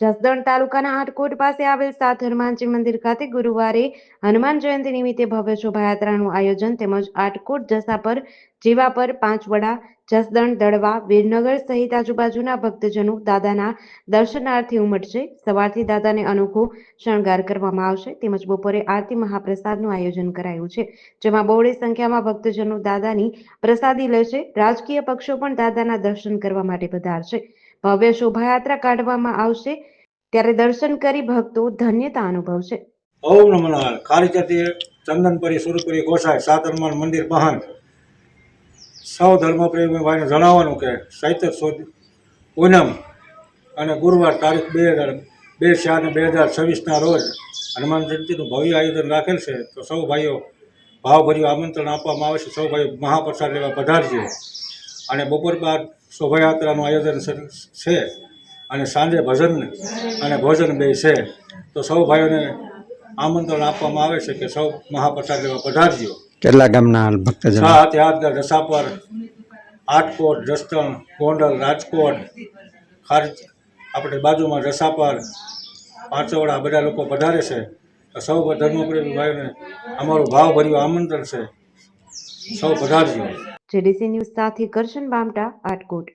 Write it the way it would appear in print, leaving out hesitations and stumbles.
જસદણ તાલુકાના આટકોટ પાસે આવેલ સાત હનુમાનજી મંદિર ખાતે ગુરુવારે હનુમાન જયંતિ નિમિત્તે ભવ્ય શોભાયાત્રાનું આયોજન તેમજ આટકોટ જસાપર જીવાપર પાંચવડા જસદણ દડવા વીરનગર સહિત આજુબાજુના ભક્તજનો દાદાના દર્શનાર્થે ઉમટશે। સવારથી દાદાને અનોખો શણગાર કરવામાં આવશે તેમજ બપોરે આરતી મહાપ્રસાદનું આયોજન કરાયું છે, જેમાં બહોળી સંખ્યામાં ભક્તજનો દાદાની પ્રસાદી લેશે। રાજકીય પક્ષો પણ દાદાના દર્શન કરવા માટે પધારશે। ભવ્ય શોભાયાત્રા કાઢવામાં આવશે ત્યારે દર્શન કરી ભક્તો ધન્યતા અનુભવશે। ઓમ નમઃ નારાયણ। કાળીચતી ચંદનપરી સુરપરી ગોસાઈ સાત હનુમાન મંદિર પહાણ સૌ ધર્મપ્રેમી ભાઈને જણાવવાનું કે ચૈત્ર સુદ પૂનમ અને ગુરુવાર તારીખ 2/4/2026ના રોજ હનુમાન જયંતિનું ભવ્ય આયોજન રાખેલ છે। તો સૌ ભાઈઓ ભાવભર્યું આમંત્રણ આપવામાં આવે છે। સૌ ભાઈઓ મહાપ્રસાદ લેવા પધારજો અને બપોર બાદ શોભાયાત્રાનું આયોજન છે અને સાંજે ભજન અને ભોજન બે છે। તો સૌ ભાઈઓને આમંત્રણ આપવામાં આવે છે કે સૌ મહાપ્રસાદ લેવા પધારજો। કેટલા ગામના ભક્તજનો? સાત યાદગાર જસાપર આટકોટ જસદણ ગોંડલ રાજકોટ આપણે બાજુમાં જસાપર પાંચવડા બધા લોકો પધારે છે। તો સૌ ધર્મપ્રેમી ભાઈઓને અમારું ભાવભર્યું આમંત્રણ છે, સૌ પધારજો। જેડીસી ન્યૂઝ સાથે કરશન બામટા, આટકોટ।